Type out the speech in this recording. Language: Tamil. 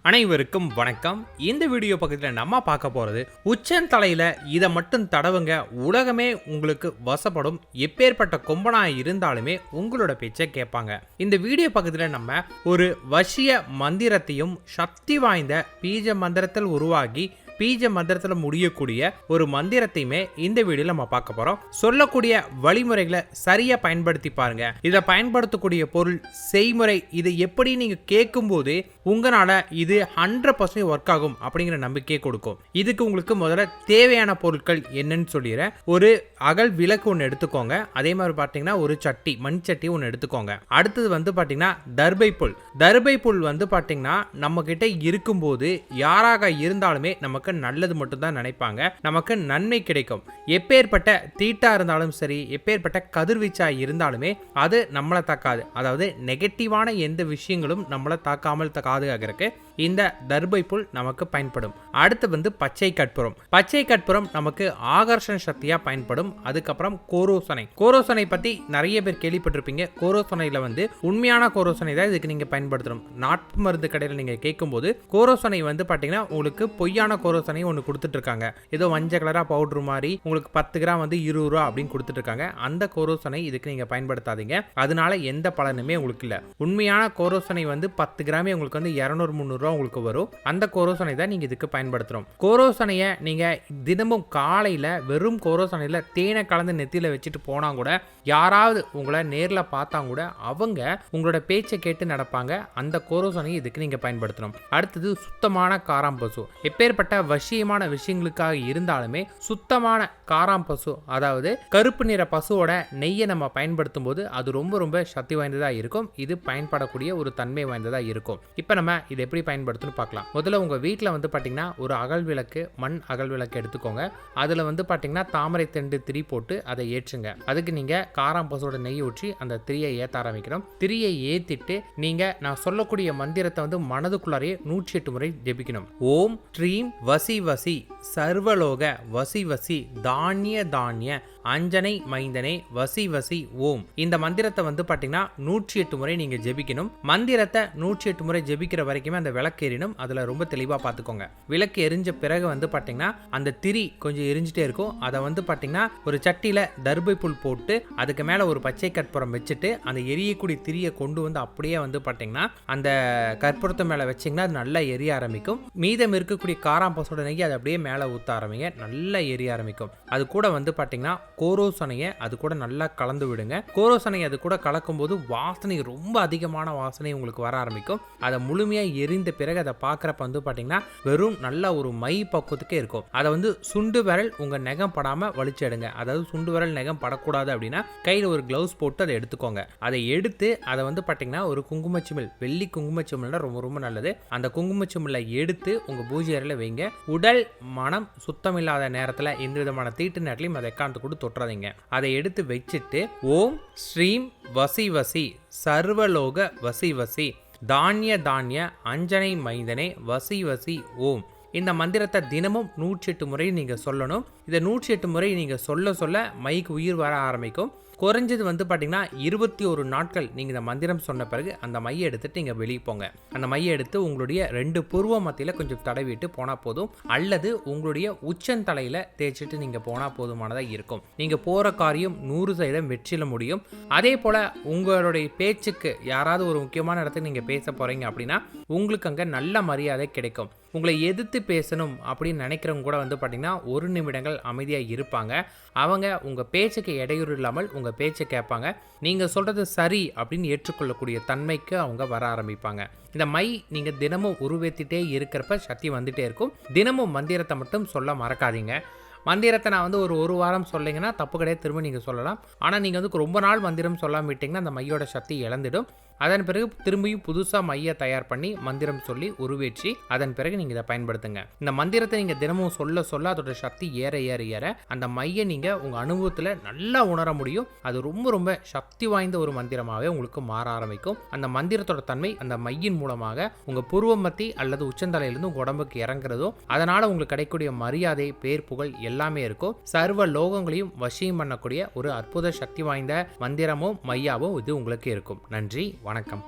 அனைவருக்கும் வணக்கம். இந்த வீடியோ பக்கத்தில் நம்ம பார்க்க போகிறது உச்சன் தலையில் இதை மட்டும் தடவுங்க, உலகமே உங்களுக்கு வசப்படும். எப்பேற்பட்ட கொம்பனாக இருந்தாலுமே உங்களோட பேச்சை கேட்பாங்க. இந்த வீடியோ பக்கத்தில் நம்ம ஒரு வசிய மந்திரத்தையும் சக்தி வாய்ந்த பீஜ மந்திரத்தில் உருவாகி பீஜ மந்திரத்தில் முடியக்கூடிய ஒரு மந்திரத்தையுமே இந்த வீடியோல நம்ம பார்க்க போறோம். சொல்லக்கூடிய வழிமுறைகளை சரியா பயன்படுத்தி பாருங்க. இதை பயன்படுத்தக்கூடிய பொருள் செய்முறை இதை எப்படி நீங்க கேட்கும் போது உங்களால இது 100% ஒர்க் ஆகும் அப்படிங்கிற நம்பிக்கையை கொடுக்கும். இதுக்கு உங்களுக்கு முதல்ல தேவையான பொருட்கள் என்னன்னு சொல்லிடுறேன். ஒரு அகல் விளக்கு ஒன்று எடுத்துக்கோங்க. அதே மாதிரி பார்த்தீங்கன்னா ஒரு சட்டி, மண் சட்டி ஒன்று எடுத்துக்கோங்க. அடுத்தது வந்து பார்த்தீங்கன்னா தர்பை புல். தர்பை புல் வந்து பார்த்தீங்கன்னா நம்ம கிட்ட இருக்கும்போது யாராக இருந்தாலுமே நமக்கு நல்லது மட்டும் தான் நினைப்பாங்க, நமக்கு நன்மை கிடைக்கும். எப்பேற்பட்ட தீட்டா இருந்தாலும் சரி, எப்பேற்பட்ட கதிர்வீச்சா இருந்தாலுமே அது நம்மளை தாக்காது. அதாவது நெகட்டிவான எந்த விஷயங்களும் நம்மளை தாக்காமல் பாதுகாக்கிறதுக்கு இந்த தர்பை புல் நமக்கு பயன்படும். அடுத்து வந்து பச்சை கற்பூரம். பச்சை கற்பூரம் நமக்கு ஆகர்ஷண சக்தியா பயன்படும். அதுக்கப்புறம் கோரோசனை. கோரோசனை பத்தி நிறைய பேர் கேள்விப்பட்டிருப்பீங்க. கோரோசனையில வந்து உண்மையான கோரோசனை தான் இதுக்கு நீங்க பயன்படுத்தணும். நாட்டு மருந்து கடையில் நீங்க கேட்கும் போது கோரோசனை வந்து பாத்தீங்கன்னா உங்களுக்கு பொய்யான கோரோசனை ஒன்று கொடுத்துட்டு இருக்காங்க. ஏதோ மஞ்சள் கலரா பவுடர் மாதிரி உங்களுக்கு 10 கிராம் வந்து 20 ரூபா அப்படின்னு கொடுத்துட்டு இருக்காங்க. அந்த கோரோசனை இதுக்கு நீங்க பயன்படுத்தாதீங்க. அதனால எந்த பலனுமே உங்களுக்கு இல்ல. உண்மையான கோரோசனை வந்து 10 கிராமே உங்களுக்கு வந்து 200-300 ரூபா உங்களுக்கு வரும். அந்த கோரோசனை தான் நீங்க இதுக்கு பயன்படுத்துறோம். கோரோசனையை நீங்க தினமும் காலையில வெறும் கோரோசனையில தேனை கலந்து நெத்தியில வச்சுட்டு போனா கூட யாராவது உங்களை நேர்ல பார்த்தா கூட அவங்க உங்களோட பேச்சை கேட்டு நடப்பாங்க. அந்த கோரோசனையை இதுக்கு நீங்க பயன்படுத்தணும். அடுத்தது சுத்தமான காராம்பசு. எப்பேற்பட்ட வசியமான விஷயங்களுக்காக இருந்தாலுமே சுத்தமான காராம்பசு, அதாவது கருப்பு நிற பசுவோட நெய்யை நம்ம பயன்படுத்தும் போது அது ரொம்ப ரொம்ப சக்தி வாய்ந்ததா இருக்கும். இது பயன்படக்கூடிய ஒரு தன்மை வாய்ந்ததா இருக்கும். இப்ப நம்ம இதை எப்படி பயன்படுத்தணும் பார்க்கலாம். முதல்ல உங்க வீட்டில் வந்து பாத்தீங்கன்னா ஒரு அகல் விளக்கு, மண் அகல் விளக்கு எடுத்துக்கோங்க. அதுல வந்து பாத்தீங்கன்னா தாமரை தண்டு திரி போட்டு அதை ஏற்றுங்க. அதுக்கு நீங்க காராம்பசோட நெய் ஊற்றி அந்த திரியை ஏற்ற ஆரம்பிக்கணும். திரியை ஏத்திட்டு நீங்க நான் சொல்லக்கூடிய மந்திரத்தை வந்து மனதுக்குள்ளாரையே 108 முறை ஜெபிக்கணும். ஓம் ஸ்ரீம் வசி வசி சர்வலோக வசி வசி தானிய தானிய அஞ்சனை மைந்தனே வசி வசி ஓம். இந்த மந்திரத்தை வந்து பாத்தீங்கன்னா 108 முறை நீங்க ஜெபிக்கணும். மந்திரத்தை 108 முறை ஜெபிக்கிற வரைக்குமே அந்த விளக்கு எரியணும். அதுல ரொம்ப தெளிவா பாத்துக்கோங்க. விளக்கு எரிஞ்ச பிறகு வந்து பாத்தீங்கன்னா அந்த திரி கொஞ்சம் எரிஞ்சிட்டே இருக்கும். அதை வந்து பாத்தீங்கன்னா ஒரு சட்டியில தர்பை புல் போட்டு அதுக்கு மேல ஒரு பச்சை கற்பூரம் வச்சுட்டு அந்த எரியக்கூடிய திரியை கொண்டு வந்து அப்படியே வந்து பாத்தீங்கன்னா அந்த கற்பூரத்தை மேல வச்சீங்கன்னா அது நல்லா எரிய ஆரம்பிக்கும். மீதம் இருக்கக்கூடிய காராம்பசோட நெய் அதை அப்படியே மேல ஊத்த ஆரம்பிங்க. நல்லா எரிய ஆரம்பிக்கும். அது கூட வந்து பாத்தீங்கன்னா கோரோசனையை அது கூட நல்லா கலந்து விடுங்க. கோரோசனை அது கூட கலக்கும் போது வாசனை ரொம்ப அதிகமான வாசனை உங்களுக்கு வர ஆரம்பிக்கும். அதை முழுமையா எரிந்த பிறகு அதை பார்க்கறப்ப வந்து பாத்தீங்கன்னா வெறும் நல்ல ஒரு மை பக்குவத்துக்கே இருக்கும். அதை வந்து சுண்டு விரல் உங்க நகம் படாம வலிச்சு எடுங்க. அதாவது சுண்டு விரல் நகம் படக்கூடாது அப்படின்னா கையில ஒரு கிளவுஸ் போட்டு அதை எடுத்துக்கோங்க. அதை எடுத்து அதை வந்து பாத்தீங்கன்னா ஒரு குங்குமச்சிமிழ், வெள்ளி குங்குமச்சிமிழ்னா ரொம்ப ரொம்ப நல்லது. அந்த குங்குமச்சிமிழை எடுத்து உங்க பூஜை அறையில வைங்க. உடல் மனம் சுத்தமில்லாத நேரத்துல எந்த விதமான தீட்டு நேரத்திலையும் அதை எக்காந்து கூட தொட்டுறாதீங்க. அதை எடுத்து வச்சுட்டு ஓம் ஸ்ரீம் வசி வசி சர்வலோக வசி வசி தானிய தானிய அஞ்சனை மைந்தனே வசி வசி ஓம். இந்த மந்திரத்தை தினமும் 108 முறை நீங்க சொல்லணும். இதை 108 முறை நீங்க சொல்ல சொல்ல மைக்கு உயிர் வர ஆரம்பிக்கும். குறைஞ்சது வந்து பார்த்தீங்கன்னா 21 நாட்கள் நீங்கள் இந்த மந்திரம் சொன்ன பிறகு அந்த மையை எடுத்துட்டு நீங்கள் வெளியே போங்க. அந்த மையை எடுத்து உங்களுடைய 2 புருவ மத்தியில் கொஞ்சம் தடவிட்டு போனால் போதும், அல்லது உங்களுடைய உச்சந்தலையில் தேய்ச்சிட்டு நீங்கள் போனால் போதுமானதாக இருக்கும். நீங்கள் போகிற காரியம் 100% வெற்றியில் முடியும். அதே போல் உங்களுடைய பேச்சுக்கு யாராவது ஒரு முக்கியமான இடத்துக்கு நீங்கள் பேச போகிறீங்க அப்படின்னா உங்களுக்கு அங்கே நல்ல மரியாதை கிடைக்கும். உங்களை எதிர்த்து பேசணும் அப்படின்னு நினைக்கிறவங்க கூட வந்து பார்த்தீங்கன்னா 1 நிமிடங்கள் அமைதியாக இருப்பாங்க. அவங்க உங்கள் பேச்சுக்கு இடையூறு இல்லாமல் உங்கள் பேச்சை கேட்பாங்க. நீங்கள் சொல்கிறது சரி அப்படின்னு ஏற்றுக்கொள்ளக்கூடிய தன்மைக்கு அவங்க வர ஆரம்பிப்பாங்க. இந்த மை நீங்கள் தினமும் உருவேற்றிட்டே இருக்கிறப்ப சக்தி வந்துட்டே இருக்கும். தினமும் மந்திரத்தை மட்டும் சொல்ல மறக்காதீங்க. மந்திரத்தை நான் வந்து ஒரு வாரம் சொல்லிங்கன்னா தப்பு கிடையாது, திரும்ப நீங்கள் சொல்லலாம். ஆனால் நீங்கள் வந்து ரொம்ப நாள் மந்திரம் சொல்லாமல் விட்டிங்கன்னா அந்த மையோட சக்தி இழந்துடும். அதன் பிறகு திரும்பியும் புதுசாக மையை தயார் பண்ணி மந்திரம் சொல்லி உருவேற்றி அதன் பிறகு நீங்கள் இதை பயன்படுத்துங்க. இந்த மந்திரத்தை நீங்கள் தினமும் சொல்ல சொல்ல அதோட சக்தி ஏற ஏற ஏற அந்த மையை நீங்கள் உங்கள் அனுபவத்தில் நல்லா உணர முடியும். அது ரொம்ப ரொம்ப சக்தி வாய்ந்த ஒரு மந்திரமாகவே உங்களுக்கு மாற ஆரம்பிக்கும். அந்த மந்திரத்தோட தன்மை அந்த மையின் மூலமாக உங்கள் புருவ மத்தி அல்லது உச்சந்தலையிலிருந்து உங்கள் உடம்புக்கு இறங்குறதும் அதனால் உங்களுக்கு கிடைக்கக்கூடிய மரியாதை, பேர், புகழ் எல்லாமே இருக்கும். சர்வ லோகங்களையும் வசியம் பண்ணக்கூடிய ஒரு அற்புத சக்தி வாய்ந்த மந்திரமும் மையாவும் இது உங்களுக்கு இருக்கும். நன்றி, வணக்கம்.